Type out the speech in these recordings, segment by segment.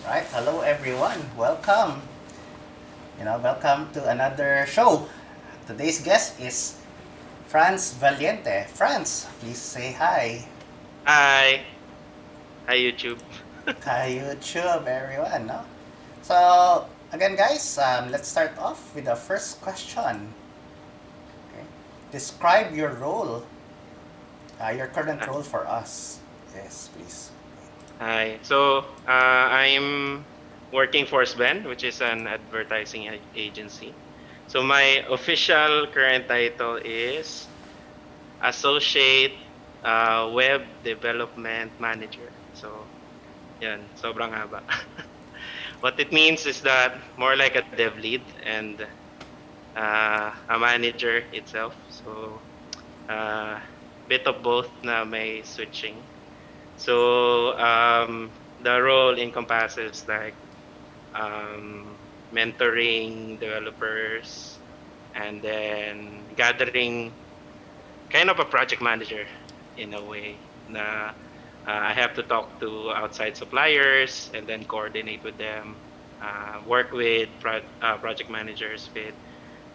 Right, hello everyone. Welcome. Welcome to another show. Today's guest is Franz Vallente. Franz, please say hi. Hi. Hi, YouTube. Hi YouTube, everyone. No? So again, guys, let's start off with the first question. Okay. Describe your role, your current Ah, role for us. Yes, please. Hi. I'm working for Sven, which is an advertising agency. So, my official current title is Associate Web Development Manager. So, yan. Sobrang haba. What it means is that more like a dev lead and a manager itself. So, uh, bit of both na may switching. So the role encompasses like mentoring developers and then gathering kind of a project manager in a way na I have to talk to outside suppliers and then coordinate with them, work with project managers with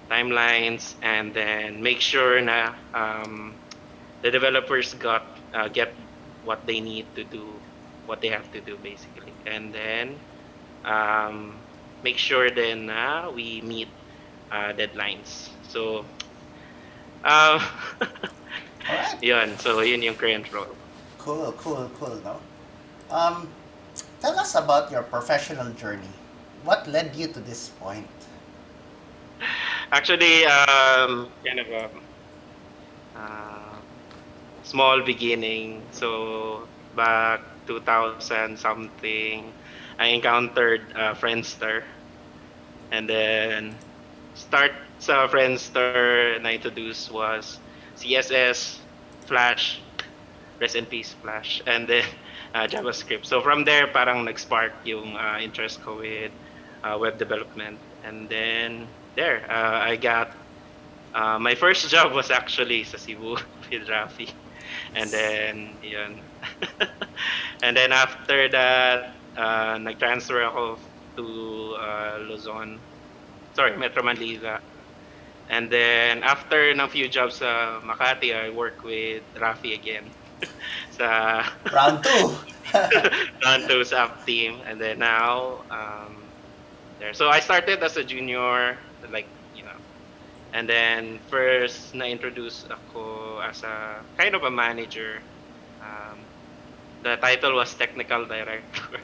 timelines, and then make sure na the developers get what they need to do, what they have to do basically, and then um, make sure then we meet deadlines. So uh, All right. yun. So yun yung current role. Cool, cool, cool. No. Um, Tell us about your professional journey. What led you to this point? Actually, kind of a uh, small beginning. So back 2000 something, I encountered Friendster, and then start sa Friendster na introduce was CSS, Flash, rest in peace Flash, and then JavaScript. So from there, parang nag-spark yung interest ko with web development. And then there, I got my first job was actually sa Cebu with Rafi. And then, yun. And then after that, nag-transfer ako to Luzon. Sorry, Metro Manila. And then after ng few jobs sa Makati, I work with Rafi again sa Round two. Tonto's app team. And then now, there. So I started as a junior, like, and then first na-introduce ako as a kind of a manager. Um, the title was technical director.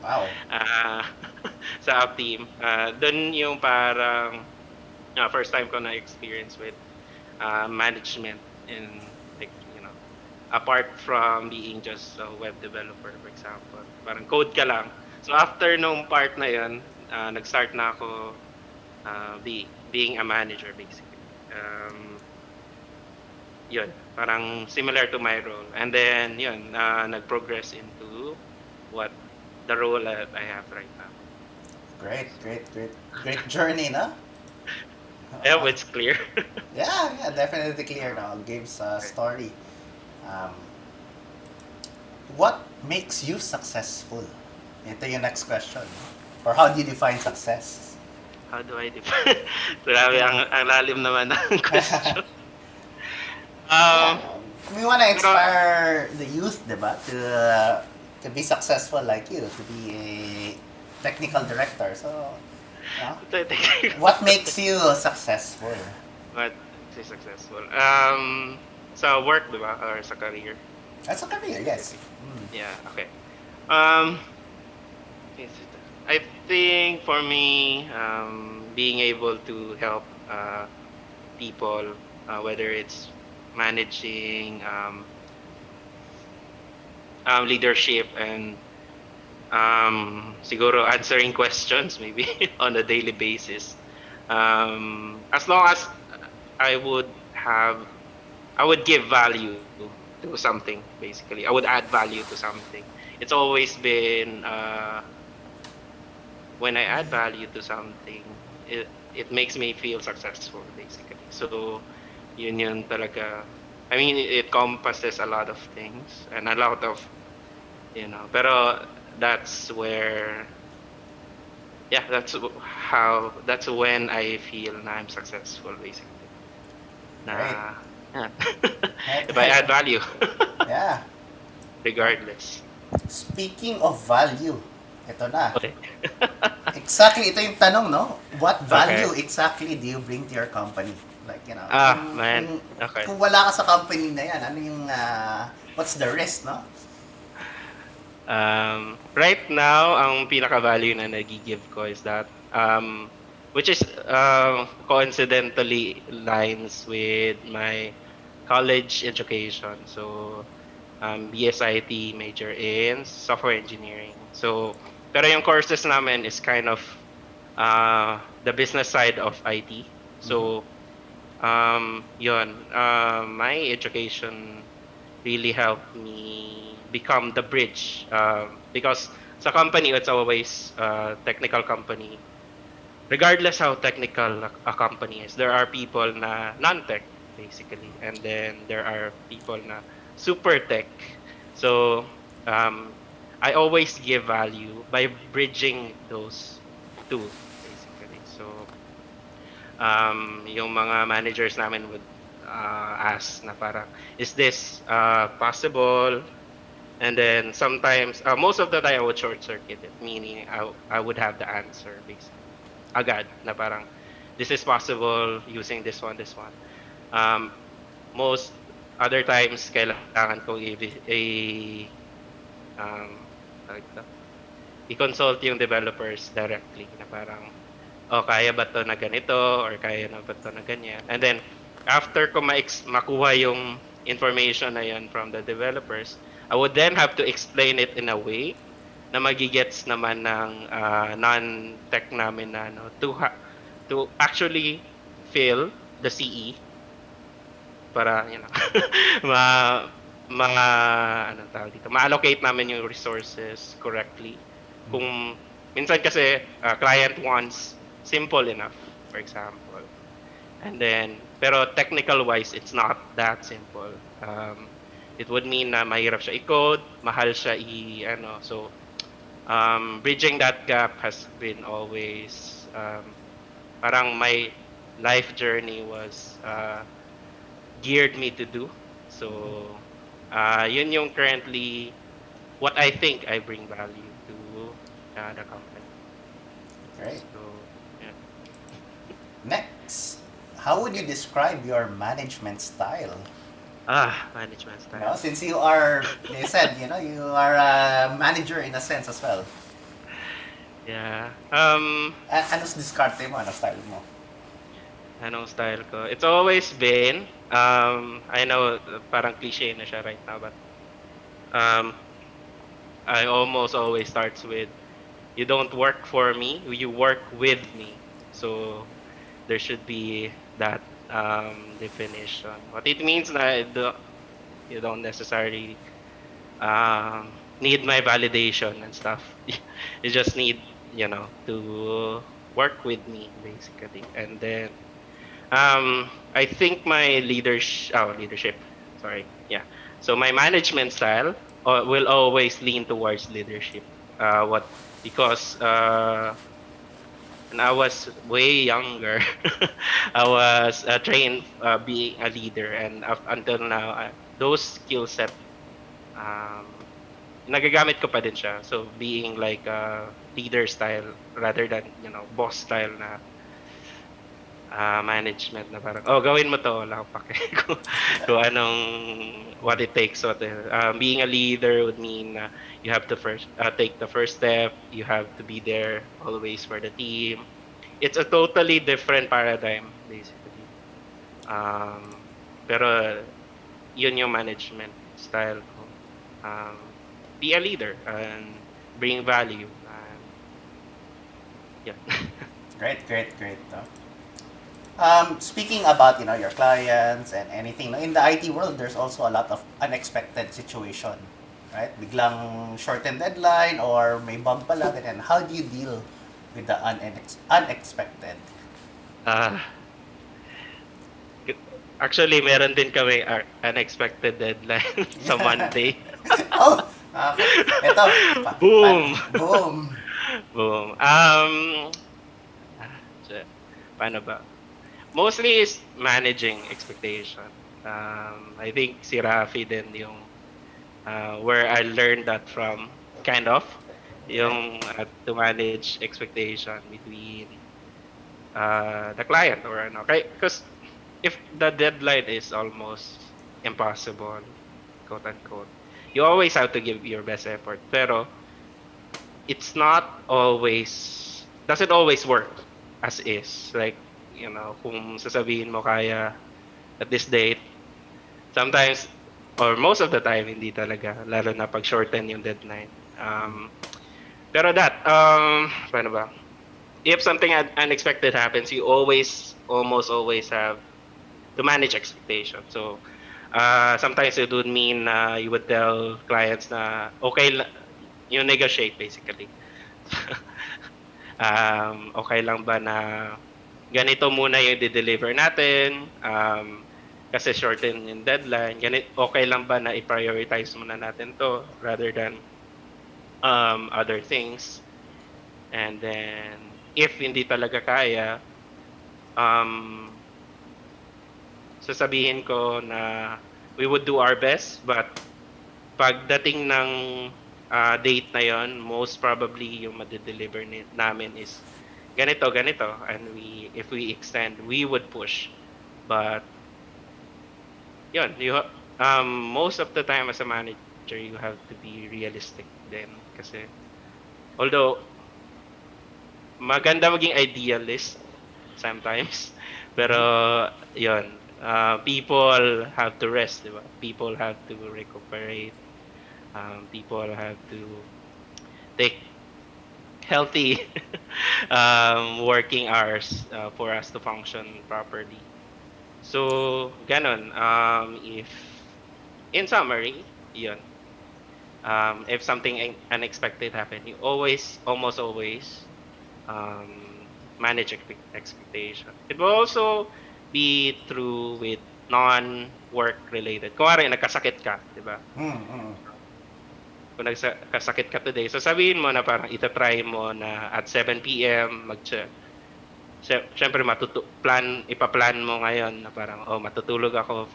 Wow. uh, sa app team. Doon yung parang first time ko na-experience with management in, like, apart from being just a web developer, for example. Parang code ka lang. So after nung part na yun, nag-start na ako being a manager basically. Yun, parang similar to my role. And then yun, nag-progress into what the role that I have right now. Great, great, great, great journey, no? I hope it's clear. Yeah, yeah, definitely clear now. Gives a Okay. story. Um, what makes you successful? Ito yung next question. Or how do you define success? How do I define? Grabe, ang lalim naman ng question. Yeah, Um, we want to pero, inspire the youth, diba? To be successful like you, to be a technical director. So, you know, what makes you successful? what is successful? Sa work, di ba? Or sa career, That's a career, yes. specific. Mm. Yeah, okay. Um, I think for me, being able to help people, whether it's managing, leadership, and siguro answering questions maybe on a daily basis. As long as I would have, I would give value to something basically. I would add value to something. It's always been when I add value to something, it makes me feel successful basically. So yun talaga. I mean, it encompasses a lot of things and a lot of, pero that's where yeah, that's when I feel na I'm successful basically. Great. Na yeah. Right, If I right. add value, Yeah. No? regardless. Speaking of value, ito na. Okay. Exactly, ito yung tanong, no? What Okay. value exactly do you bring to your company? Like, Ah, man. Okay. kung wala ka sa company na yan, ano yung, what's the risk, no? Right now, ang pinaka-value na nagi-give ko is that, which is coincidentally lines with my college education. So, BSIT major in software engineering. So, pero yung courses namin is kind of the business side of IT. Mhm. So, yun, my education really helped me become the bridge. Because sa company, it's always a technical company. Regardless how technical a company is, there are people na non-tech, basically. And then there are people na super tech. So, um, I always give value by bridging those two, basically. So, yung mga managers namin would ask na parang, is this possible? And then sometimes, most of the time I would short circuit it, meaning I would have the answer basically agad na parang, this is possible using this one. Um, most other times kailangan ko um, tawag dito, i-consult yung developers directly na parang, oh, kaya ba to na ganito or kaya na ba to na ganyan. And then, after ko makuha yung information na yun from the developers, I would then have to explain it in a way na magigets naman ng non-tech namin na to actually fill the CE para ma ma anong tawag dito, ma-allocate namin yung resources correctly. Kung minsan kasi client wants simple enough, for example. And then pero technical wise it's not that simple. It would mean na mahirap siya i-code, mahal siya so bridging that gap has been always parang my life journey was geared me to do. So, yun yung currently what I think I bring value to the company. Great. So, yeah. Next, how would you describe your management style? Management style. Since you are, they said, you are a manager in a sense as well. Yeah. Anong diskarte mo? Ano style mo? Anong style ko? It's always been, I know parang cliche na siya right now, but um, I almost always starts with, you don't work for me, you work with me. So there should be that definition. What it means na you don't necessarily need my validation and stuff. You just need, to work with me basically. And then I think my leadership, sorry, yeah. So my management style will always lean towards leadership. What because when I was way younger, I was trained being a leader, and up until now, those skill set um, nagagamit ko pa din siya. So being like a leader style rather than boss style na management na parang, oh, gawin mo to, wala akong pake kung anong, what it takes. Being a leader would mean you have to first take the first step, you have to be there always for the team. It's a totally different paradigm, basically. Pero yun yung management style ko. Be a leader and bring value. And yeah. Great, great, great. No? Speaking about your clients and anything, no, in the IT world, there's also a lot of unexpected situation, right? Biglang shortened deadline or may bug pala, ganyan. How do you deal with the unexpected? Ah, actually, meron din kami unexpected deadline sa Monday. Oh, okay. Ito, Boom! boom. Boom. Ah, paano ba? Mostly is managing expectation. I think si Rafi din yung where I learned that from, kind of, Okay. yung to manage expectation between the client or ano. Because if the deadline is almost impossible, quote unquote, you always have to give your best effort. Pero it's not always, doesn't always work as is. Like, kung sasabihin mo kaya at this date, sometimes or most of the time hindi talaga, lalo na pag shorten yung deadline. Pero paano ba? If something unexpected happens, you almost always have to manage expectation. So, sometimes it would mean you would tell clients na okay, you negotiate basically. Okay lang ba na ganito muna yung de-deliver natin? Kasi shorten yung deadline. Okay lang ba na i-prioritize muna natin to rather than other things? And then, if hindi talaga kaya, um, sasabihin ko na we would do our best, but pagdating ng date na yon, most probably yung made-deliver namin is ganito, ganito. And if we extend, we would push. But yun, most of the time as a manager, you have to be realistic din. Kasi, although, maganda maging idealist sometimes. Pero, yun, people have to rest, di ba? People have to recuperate. People have to take healthy working hours for us to function properly. So, ganon. If, in summary, yun. If something unexpected happen, you almost always, manage expectation. It will also be true with non-work related. Kunwari, nagkasakit ka, di ba? Kung nagkasakit ka today, so sabihin mo na parang itatry mo na at 7 p.m. Siyempre, ipaplan mo ngayon na parang, matutulog ako.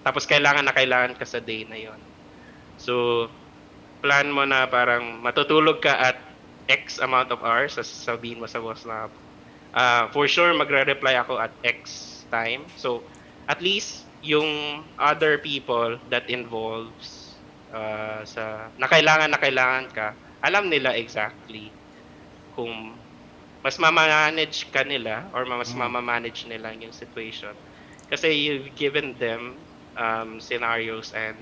Tapos kailangan ka sa day na yon. So, plan mo na parang matutulog ka at X amount of hours, sabihin mo sa boss na, for sure, magre-reply ako at X time. So, at least, yung other people that involves na kailangan ka, alam nila exactly kung mas mamamanage ka nila or mas mamamanage nila yung situation. Kasi you've given them scenarios and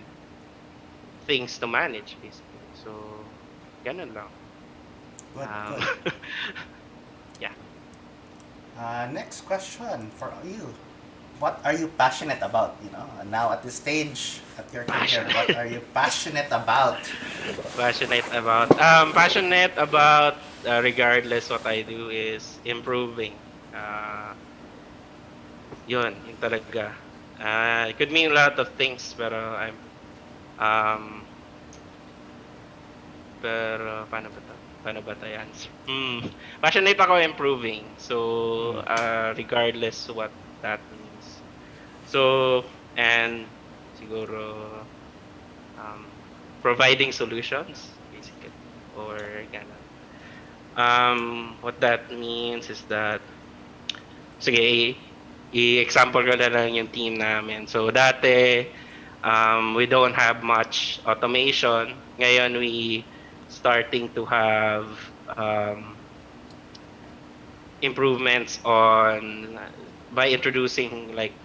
things to manage, basically. So, ganun lang. Good. Yeah. Next question for you. What are you passionate about? Now at this stage at your career, what are you passionate about? Passionate about, regardless what I do, is improving. Yun talaga. It could mean a lot of things, um, pero paano ba tayo answer? Passionate ako improving. So, regardless what that means. So, and siguro, providing solutions, basically. Or, ganun. What that means is that, sige, i-example ko na lang yung team namin. So, dati, we don't have much automation. Ngayon, we starting to have improvements by introducing like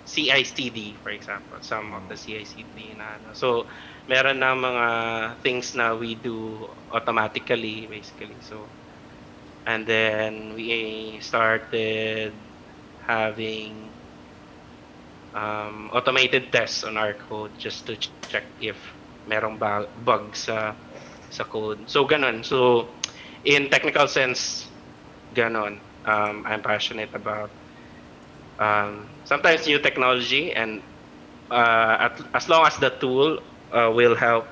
CI/CD, for example, some of the CI/CD na ano. So, meron na mga things na we do automatically, basically. So, and then we started having automated tests on our code just to check if merong bugs sa code. So, ganun. So, in technical sense, ganun. I'm passionate about sometimes new technology, and as long as the tool will help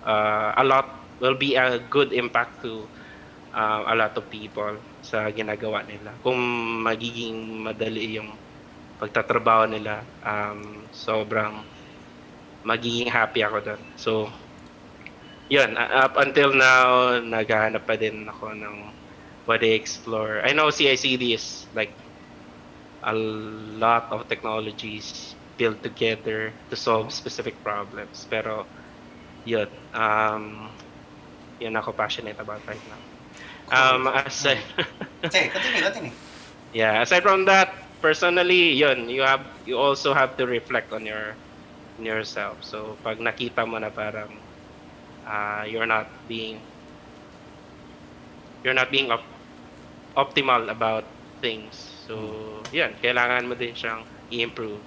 a lot will be a good impact to a lot of people sa ginagawa nila. Kung magiging madali yung pagtatrabaho nila, sobrang magiging happy ako doon. So, yun, up until now, naghahanap pa din ako ng pwede explore. I know CI/CD is like a lot of technologies built together to solve specific problems. Pero, yun, yun ako passionate about right now. Cool. Aside, Okay, continue. yeah, aside from that, personally, yun, you also have to reflect on yourself. So, pag nakita mo na parang you're not being optimal about things. So, yan, kailangan mo din siyang i-improve.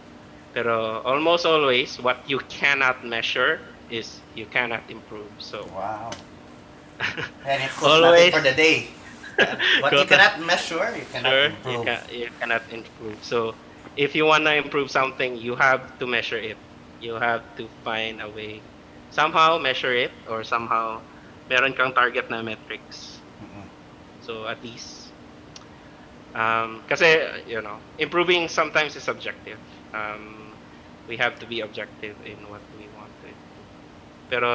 Pero almost always, what you cannot measure is you cannot improve. So, Wow. And it goes nothing for the day. What you cannot measure, you cannot improve. You cannot improve. So, if you want to improve something, you have to measure it. You have to find a way. Somehow measure it or somehow meron kang target na metrics. So, at least kasi, improving sometimes is subjective. We have to be objective in what we want to improve. Pero,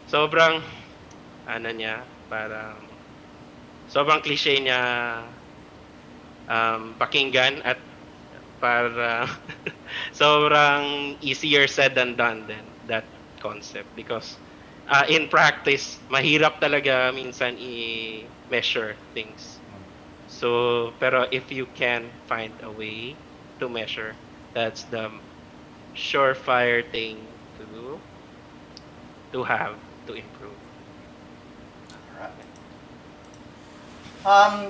sobrang, sobrang cliche niya pakinggan at para sobrang easier said than done then that concept because in practice, mahirap talaga minsan i-measure things. So, pero if you can find a way to measure, that's the surefire thing to have to improve.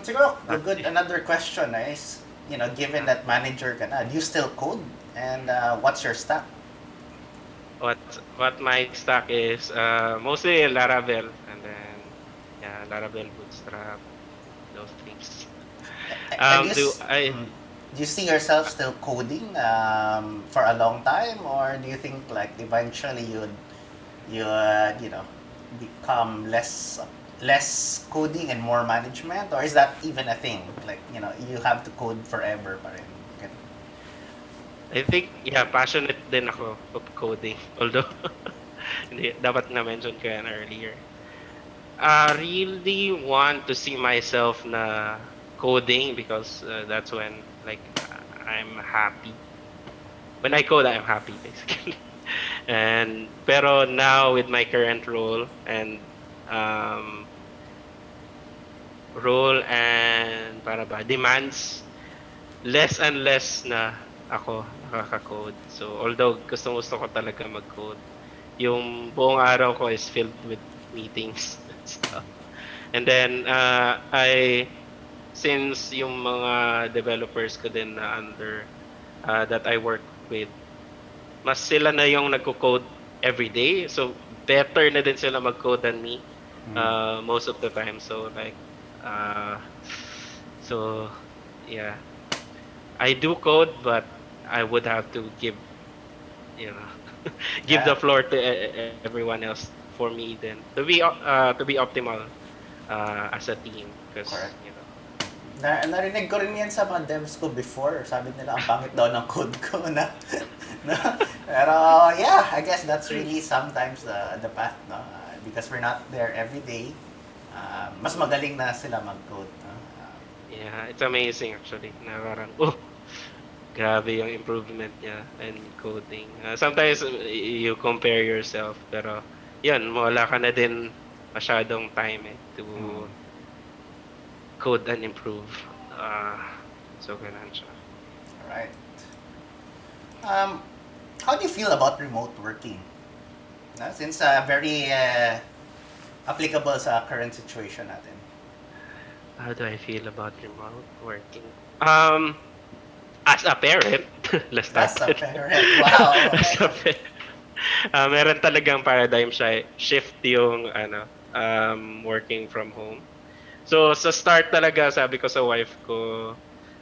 Siguro, another question is, given that manager ka na, do you still code? And what's your stack? What my stack is mostly Laravel and then Laravel Bootstrap, those things. Do you see yourself still coding for a long time, or do you think like eventually you'd become less coding and more management, or is that even a thing? Like you have to code forever pa rin. I think passionate din ako of coding, although hindi dapat na mention ko yan earlier. I really want to see myself na coding because that's when like I'm happy. When I code, I'm happy basically. Pero now with my current role and demands less and less na ako nakaka-code. So although gusto ko talaga mag-code, yung buong araw ko is filled with meetings and stuff. And then since yung mga developers ko din na under that I work with, mas sila na yung nagko-code every day. So better na din sila mag-code than me most of the time. So like I do code, but I would have to give the floor to everyone else for me then to be optimal as a team because narinig ko rin yan sa mga devs ko before. Sabi nila ang pangit daw ng code ko na pero I guess that's really sometimes the path, no? Because we're not there every day. Mas magaling na sila mag-code, no? It's amazing actually na parang grabe yung improvement niya in coding. Sometimes you compare yourself pero yun, wala ka na din masyadong time to code and improve. So ganun siya. Alright. How do you feel about remote working? Since very applicable sa current situation natin. How do I feel about remote working? As a parent, let's start. As a parent, wow. As a parent. Meron talagang paradigm shift yung working from home. So sa start talaga sabi ko sa wife ko,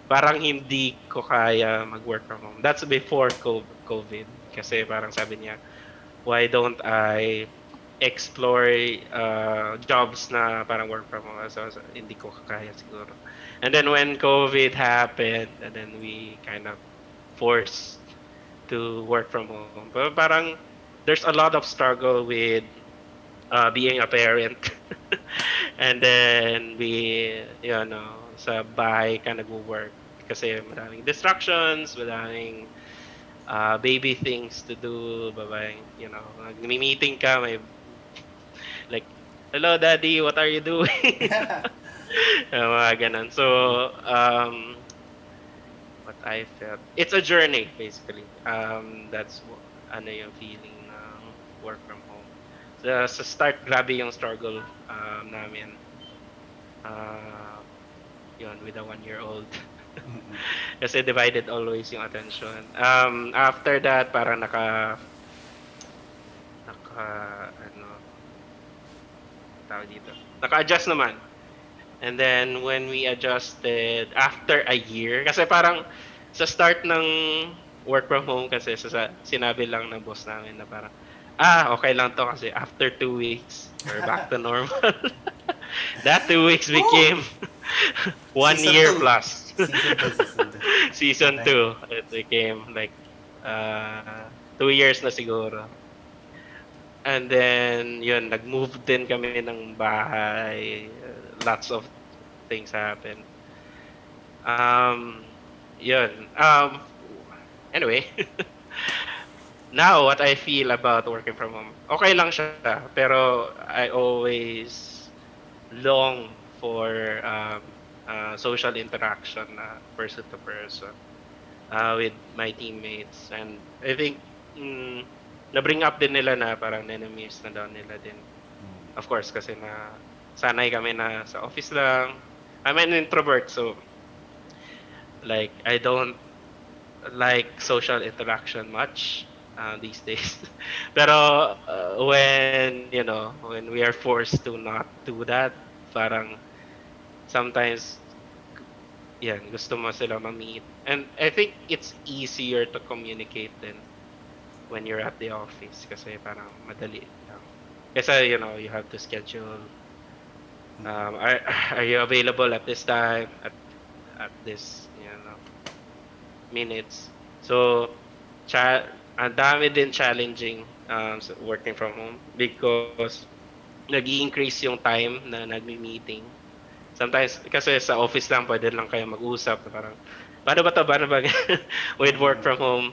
parang hindi ko kaya mag-work from home. That's before COVID kasi parang sabi niya, why don't I explore jobs na parang work from home. So, hindi ko kaya siguro. And then when COVID happened, and then we kind of forced to work from home. But parang there's a lot of struggle with being a parent. And then sa bahay ka nag-work kasi maraming distractions, maraming baby things to do, nag-meeting ka, may like, hello daddy, what are you doing? Mga ganun. So, what I felt, it's a journey basically. That's ano yung feeling ng work from home. Sa start, grabe yung struggle namin. Uh, Yun, with a 1-year-old. Kasi divided always yung attention. After that, parang ano, tawag dito. Naka-adjust naman. And then when we adjusted after a year, kasi parang sa start ng work from home kasi sinabi lang ng boss namin na parang, okay lang to kasi after 2 weeks, we're back to normal. That 2 weeks became 1 Season year 2. plus. Season 2. Season Okay. 2. It became like 2 years na siguro. And then, yun, nag-move din kami ng bahay. Lots of things happened. Um, Yun. Anyway, now what I feel about working from home, okay lang siya, pero I always long for social interaction, person to person, with my teammates. And I think, na-bring up din nila na parang na-miss na daw nila din. Of course, kasi sanay kami na sa office lang. I'm an introvert, so like I don't like social interaction much these days. Pero when we are forced to not do that, parang sometimes yan, gusto mo sila ma-meet. And I think it's easier to communicate then when you're at the office kasi parang madali lang. Kasi you have to schedule, are you available at this time, at this minutes. So ang dami din challenging working from home because nag-i-increase yung time na nagmi-meeting. Sometimes kasi sa office lang pwede lang kayo mag-usap na parang paano ba with work from home,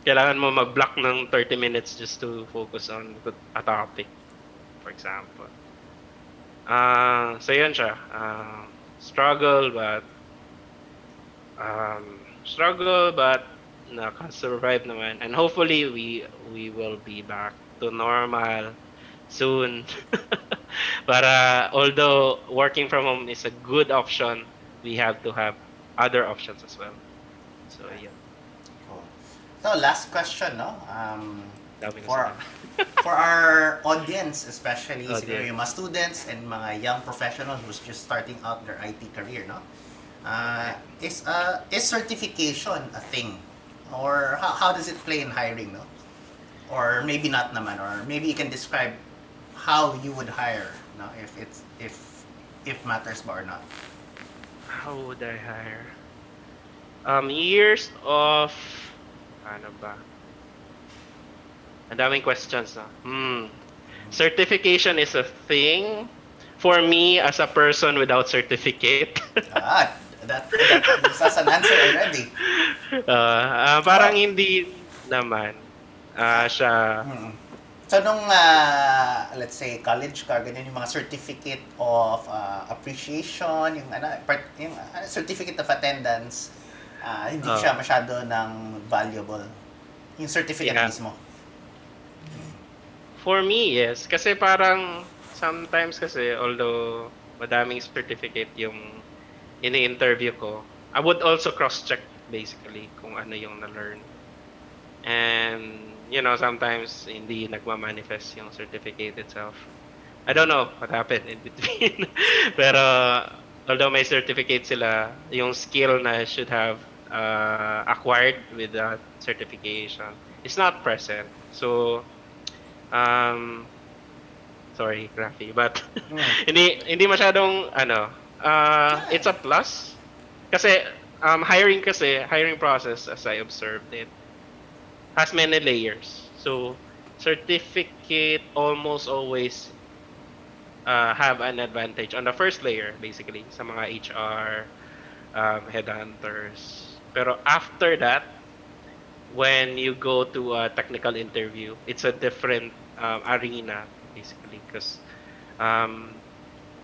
kailangan mo mag-block ng 30 minutes just to focus on a topic, for example. So yun siya. Struggle but naka-survive naman, and hopefully we will be back to normal soon. Para although working from home is a good option, we have to have other options as well. So yeah, Cool. So, last question, no? dami na For sinabi. for our audience, especially siguro Audience. yung mga students and mga young professionals who's just starting out their IT career, no? Is certification a thing? Or how does it play in hiring, no? Or maybe not naman, or maybe you can describe how you would hire, no? If matters ba or not. How would I hire? Years of ano ba? Ang daming questions, no? Certification is a thing for me as a person without certificate. That's an answer already. Parang hindi naman siya. So, nung, let's say, college ka, ganyan yung mga certificate of appreciation, yung certificate of attendance, hindi siya masyado ng valuable. Yung certificate Yeah. mismo. For me, yes. Kasi parang sometimes kasi although madaming certificate yung ini-interview ko, I would also cross-check basically kung ano yung na-learn. And sometimes hindi nagma-manifest yung certificate itself. I don't know what happened in between. Pero although may certificate sila, yung skill na should have acquired with that certification is not present. So Sorry, Rafi, but Mm. hindi masyadong ano, it's a plus kasi hiring process as I observed it has many layers. So certificate almost always have an advantage on the first layer basically sa mga HR headhunters. Pero after that, when you go to a technical interview, it's a different arena basically because um,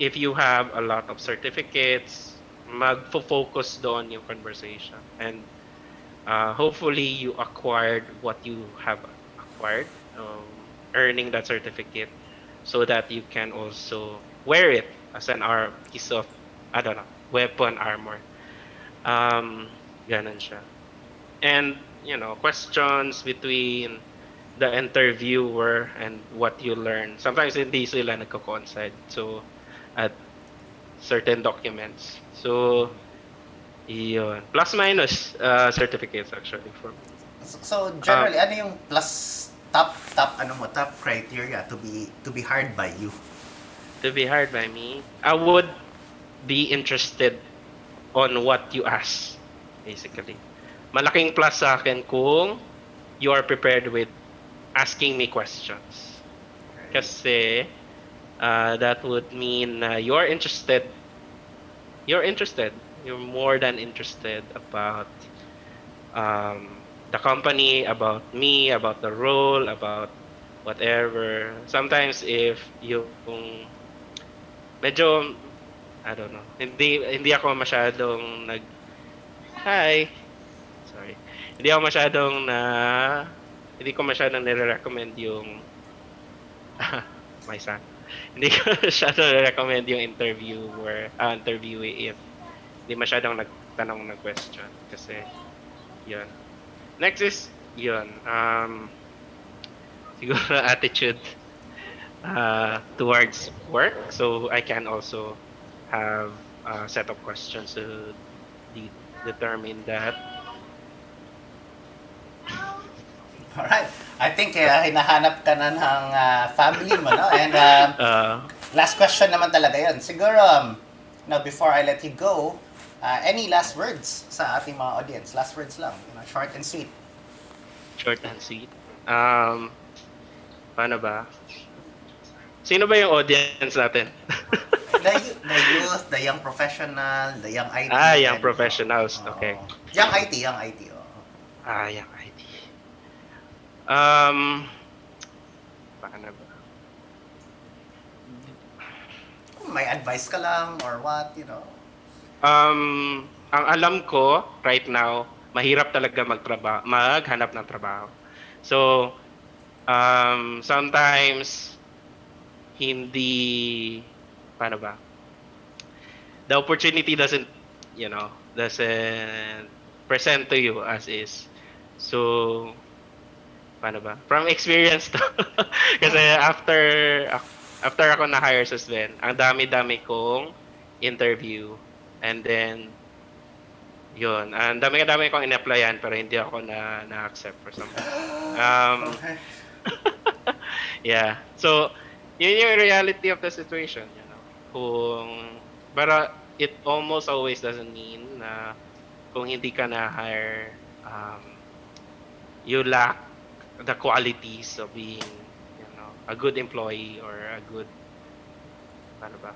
if you have a lot of certificates, mag-focus doon yung conversation. And hopefully you acquired what you have acquired, earning that certificate so that you can also wear it as piece of, I don't know, weapon armor. Ganun siya. And, questions between the interviewer and what you learn. Sometimes hindi sila nagko-coincide. So, at certain documents. So, yun. Plus minus certificates actually for me. So Um, generally, ano yung top criteria to be hired by you? to be hired by me, I would be interested on what you ask, basically. Malaking plus sa akin kung you are prepared with asking me questions. Kasi that would mean you're interested, you're more than interested about the company, about me, about the role, about whatever. Sometimes if yung medyo, I don't know, hindi ako masyadong hi, sorry. Hindi ako masyadong hindi ko masyadong nire-recommend yung my son. Hindi ko masyadong nire-recommend yung interviewee if hindi masyadong nagtanong ng question kasi yun. Next is yun. Siguro attitude towards work. So I can also have a set of questions to determine that. Alright. I think hinahanap ka na ng family mo, no? And last question naman talaga yun. Siguro, before I let you go, any last words sa ating mga audience? Last words lang, short and sweet. Short and sweet. Paano ba? Sino ba yung audience natin? The youth, the young professional, the young IT. Young professionals. Okay. Young IT. Young IT. Paano ba? Kung may advice ka lang or what, Ang alam ko right now, mahirap talaga maghanap ng trabaho. So, sometimes hindi paano ba? The opportunity doesn't present to you as is. So, paano ba? From experience to. Kasi after ako na-hire sa Sven, ang dami-dami kong interview. And then, yun. Ang dami-dami kong in-applyan pero hindi ako na-accept for some reason. Okay. Yeah. So, yun yung reality of the situation, But it almost always doesn't mean na kung hindi ka na-hire, you lack the qualities of being, a good employee or a good, ano ba?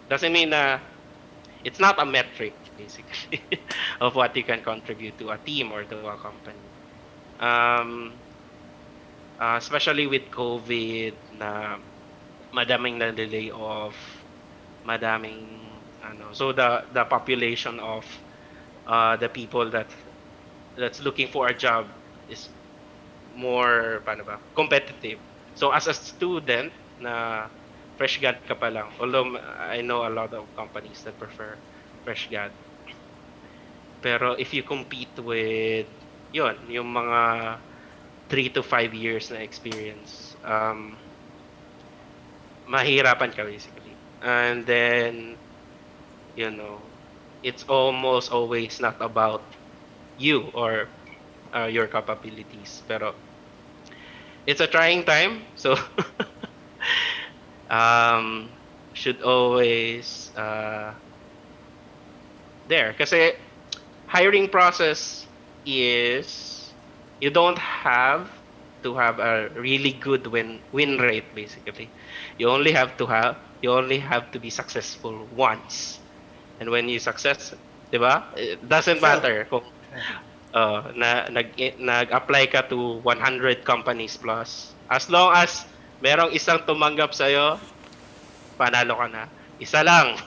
Doesn't mean na it's not a metric, basically, of what you can contribute to a team or to a company. Especially with COVID na madaming na-delay off, madaming so the population of the people that's looking for a job is more competitive. So as a student na fresh grad ka pa lang, although I know a lot of companies that prefer fresh grad. Pero if you compete with yung mga 3 to 5 years na experience, mahirapan ka basically. And then, it's almost always not about you or your capabilities. Pero, it's a trying time. So, should always there. Kasi hiring process is you don't have to have a really good win rate basically. You only have to be successful once. And when you success, 'di ba? It doesn't True. matter kung nag-apply ka to 100 companies plus. As long as merong isang tumanggap sa'yo, panalo ka na. Isa lang.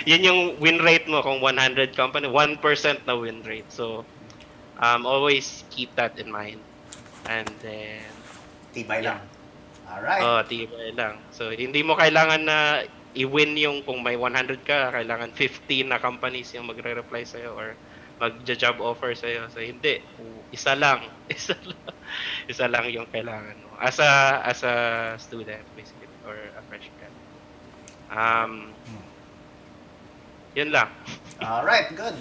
Yun yung win rate mo kung 100 company, 1% na win rate. So, always keep that in mind. And then, Tibay yeah. lang. Alright. Tibay lang. So, hindi mo kailangan na i-win yung kung may 100 ka, kailangan 15 na companies yung magre-reply sa'yo or mag-job offer sa'yo. So, hindi. Isa lang. Isa lang yung kailangan mo. As a student, basically, or a fresh grad. Yun lang. Alright, good.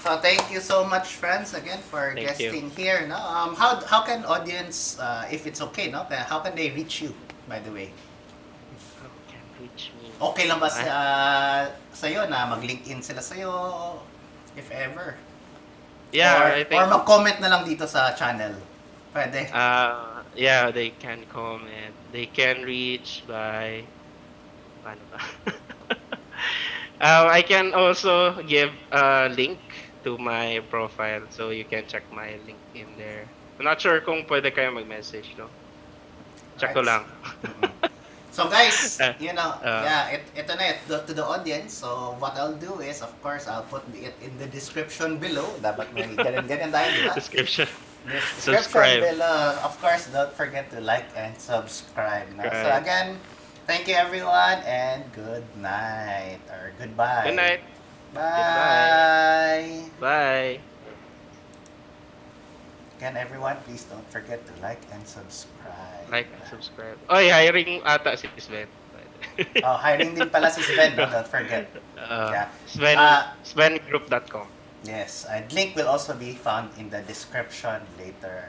So thank you so much, Franz, again for Thank guesting here. No, how can audience, if it's okay, no, how can they reach you? By the way, How can reach me? okay lang ba sa'yo na mag-LinkedIn sila sa'yo, if ever? Yeah, or, I think. Or mag-comment na lang dito sa channel. Pwede. Yeah, they can comment. They can reach by. Paano ba? I can also give a link to my profile so you can check my link in there. I'm not sure kung pwede kayo mag-message, no? Check ko lang. So guys, you know, Uh, ito na to the audience. So what I'll do is, of course, I'll put it in the description below. Dapat may ganyan tayo, di ba? description. Description Subscribe. below. Of course, don't forget to like and subscribe. No? So Subscribe. again, thank you everyone and good night or goodbye. Good night. Bye. Bye. Again, everyone, please don't forget to like and subscribe. Like and subscribe. Oy, hiring ata si Sven. Oh, hiring din pala si Sven, no? Don't forget. Yeah. Svengroup.com. Yes, and link will also be found in the description later.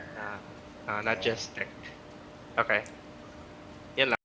Not just tech. Okay. Yan lang.